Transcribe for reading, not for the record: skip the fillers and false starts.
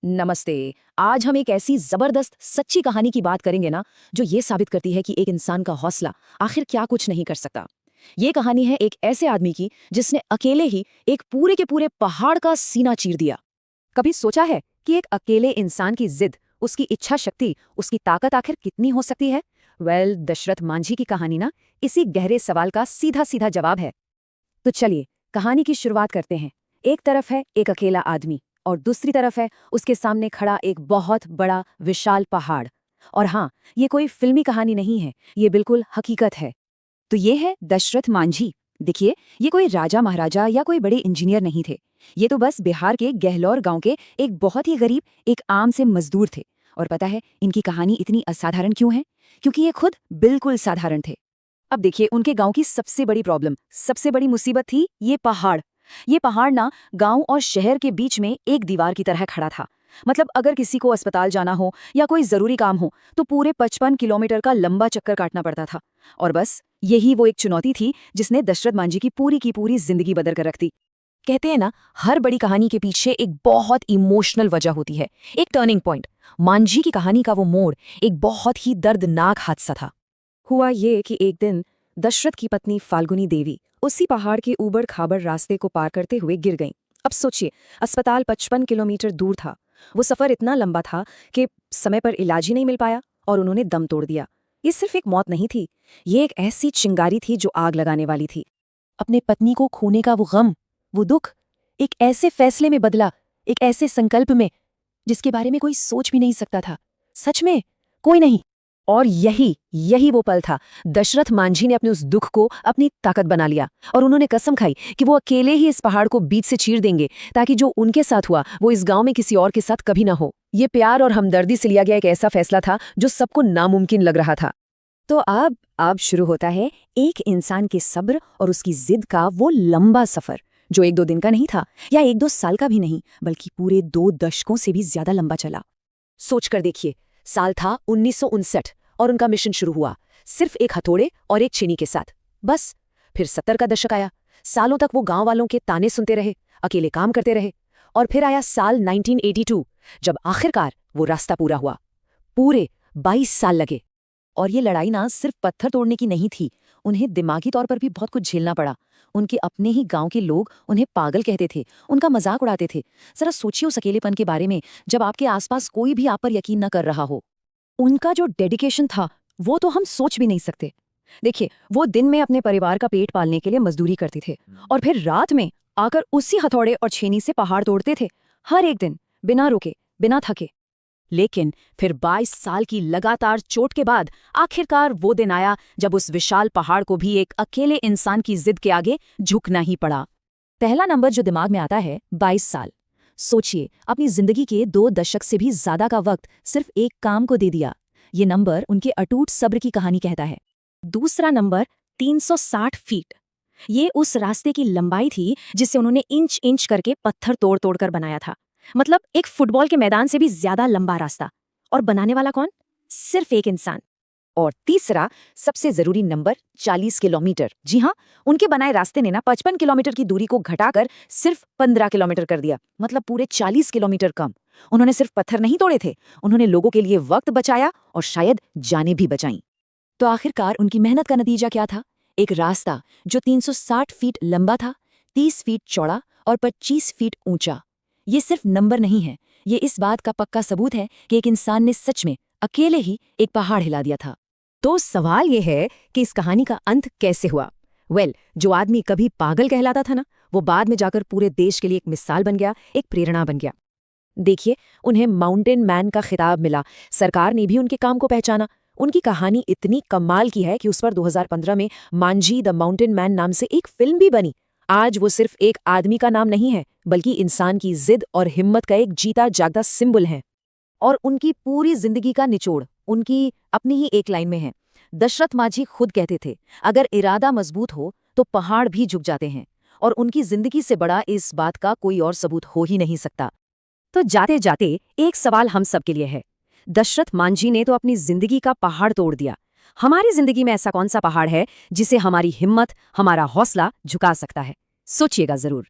नमस्ते। आज हम एक ऐसी जबरदस्त सच्ची कहानी की बात करेंगे ना, जो ये साबित करती है कि एक इंसान का हौसला आखिर क्या कुछ नहीं कर सकता। ये कहानी है एक ऐसे आदमी की जिसने अकेले ही एक पूरे के पूरे पहाड़ का सीना चीर दिया। कभी सोचा है कि एक अकेले इंसान की जिद, उसकी इच्छा शक्ति, उसकी ताकत आखिर कितनी हो सकती है? दशरथ मांझी की कहानी ना इसी गहरे सवाल का सीधा सीधा जवाब है। तो चलिए कहानी की शुरुआत करते हैं। एक तरफ है एक अकेला आदमी और दूसरी तरफ है उसके सामने खड़ा एक बहुत बड़ा विशाल पहाड़। और हाँ, ये कोई फिल्मी कहानी नहीं है, ये बिल्कुल हकीकत है। तो ये है दशरथ मांझी। देखिए, ये कोई राजा महाराजा या कोई बड़े इंजीनियर नहीं थे। ये तो बस बिहार के गहलौर गांव के एक बहुत ही गरीब, एक आम से मजदूर थे। और पता है इनकी कहानी इतनी असाधारण क्यों है? क्योंकि ये खुद बिल्कुल साधारण थे। अब देखिए, उनके गांव की सबसे बड़ी प्रॉब्लम, सबसे बड़ी मुसीबत थी ये पहाड़। ये पहाड़ ना गांव और शहर के बीच में एक दीवार की तरह खड़ा था। मतलब अगर किसी को अस्पताल जाना हो या कोई जरूरी काम हो तो पूरे 55 किलोमीटर का लंबा चक्कर काटना पड़ता था। और बस यही वो एक चुनौती थी जिसने दशरथ मांझी की पूरी जिंदगी बदल कर रख दी। कहते हैं ना, हर बड़ी कहानी के पीछे एक बहुत इमोशनल वजह होती है, एक टर्निंग पॉइंट। मांझी की कहानी का वो मोड़ एक बहुत ही दर्दनाक हादसा था। हुआ ये कि एक दिन दशरथ की पत्नी फाल्गुनी देवी उसी पहाड़ के ऊबड़ खाबड़ रास्ते को पार करते हुए गिर गईं। अब सोचिए, अस्पताल 55 किलोमीटर दूर था। वो सफर इतना लंबा था कि समय पर इलाज ही नहीं मिल पाया और उन्होंने दम तोड़ दिया। ये सिर्फ एक मौत नहीं थी, ये एक ऐसी चिंगारी थी जो आग लगाने वाली थी। अपने पत्नी को खोने का वो गम, वो दुख, एक ऐसे फैसले में बदला, एक ऐसे संकल्प में जिसके बारे में कोई सोच भी नहीं सकता था। सच में कोई नहीं। और यही यही वो पल था। दशरथ मांझी ने अपने उस दुख को अपनी ताकत बना लिया और उन्होंने कसम खाई कि वो अकेले ही इस पहाड़ को बीच से चीर देंगे, ताकि जो उनके साथ हुआ वो इस गांव में किसी और के साथ कभी ना हो। ये प्यार और हमदर्दी से लिया गया एक ऐसा फैसला था जो सबको नामुमकिन लग रहा था। तो अब शुरू होता है एक इंसान के सब्र और उसकी जिद का वो लंबा सफर, जो एक दो दिन का नहीं था या एक दो साल का भी नहीं, बल्कि पूरे 2 दशकों से भी ज्यादा लंबा चला। सोच कर देखिए, साल था 1959 और उनका मिशन शुरू हुआ, सिर्फ एक हथौड़े और एक छेनी के साथ। बस फिर 70 का दशक आया। सालों तक वो गांव वालों के ताने सुनते रहे, अकेले काम करते रहे। और फिर आया साल 1982, जब आखिरकार वो रास्ता पूरा हुआ। पूरे 22 साल लगे। और ये लड़ाई ना सिर्फ पत्थर तोड़ने की नहीं थी, उन्हें दिमागी तौर पर भी बहुत कुछ झेलना पड़ा। उनके अपने ही गांव के लोग उन्हें पागल कहते थे, उनका मजाक उड़ाते थे। जरा सोचिए उस अकेलेपन के बारे में, जब आपके आसपास कोई भी आप पर यकीन न कर रहा हो। उनका जो डेडिकेशन था वो तो हम सोच भी नहीं सकते। देखिए, वो दिन में अपने परिवार का पेट पालने के लिए मजदूरी करते थे और फिर रात में आकर उसी हथौड़े और छेनी से पहाड़ तोड़ते थे, हर एक दिन, बिना रुके, बिना थके। लेकिन फिर 22 साल की लगातार चोट के बाद आखिरकार वो दिन आया जब उस विशाल पहाड़ को भी एक अकेले इंसान की जिद के आगे झुकना ही पड़ा। पहला नंबर जो दिमाग में आता है, 22 साल। सोचिए, अपनी जिंदगी के 2 दशक से भी ज्यादा का वक्त सिर्फ एक काम को दे दिया। ये नंबर उनके अटूट सब्र की कहानी कहता है। दूसरा नंबर, 360 फीट। ये उस रास्ते की लंबाई थी जिसे उन्होंने इंच इंच करके पत्थर तोड़ तोड़ कर बनाया था। मतलब एक फुटबॉल के मैदान से भी ज्यादा लंबा रास्ता। और बनाने वाला कौन? सिर्फ एक इंसान। और तीसरा सबसे जरूरी नंबर, 40 किलोमीटर। जी हाँ, उनके बनाए रास्ते ने ना 55 किलोमीटर की दूरी को घटाकर सिर्फ 15 किलोमीटर कर दिया। मतलब पूरे 40 किलोमीटर कम। उन्होंने सिर्फ पत्थर नहीं तोड़े थे, उन्होंने लोगों के लिए वक्त बचाया और शायद जानें भी बचाई। तो आखिरकार उनकी मेहनत का नतीजा क्या था? एक रास्ता जो 360 फीट लंबा था, 30 फीट चौड़ा और 25 फीट ऊंचा। ये सिर्फ नंबर नहीं है, ये इस बात का पक्का सबूत है कि एक इंसान ने सच में अकेले ही एक पहाड़ हिला दिया था। तो सवाल ये है कि इस कहानी का अंत कैसे हुआ? जो आदमी कभी पागल कहलाता था ना, वो बाद में जाकर पूरे देश के लिए एक मिसाल बन गया, एक प्रेरणा बन गया। देखिए, उन्हें माउंटेन मैन का खिताब मिला, सरकार ने भी उनके काम को पहचाना। उनकी कहानी इतनी कमाल की है कि उस पर 2015 में मांझी द माउंटेन मैन नाम से एक फिल्म भी बनी। आज वो सिर्फ एक आदमी का नाम नहीं है, बल्कि इंसान की जिद और हिम्मत का एक जीता जागता सिंबल है। और उनकी पूरी जिंदगी का निचोड़ उनकी अपनी ही एक लाइन में है। दशरथ मांझी खुद कहते थे, अगर इरादा मजबूत हो तो पहाड़ भी झुक जाते हैं। और उनकी जिंदगी से बड़ा इस बात का कोई और सबूत हो ही नहीं सकता। तो जाते जाते एक सवाल हम सब के लिए है। दशरथ मांझी ने तो अपनी जिंदगी का पहाड़ तोड़ दिया। हमारी जिंदगी में ऐसा कौन सा पहाड़ है जिसे हमारी हिम्मत, हमारा हौसला झुका सकता है? सोचिएगा जरूर।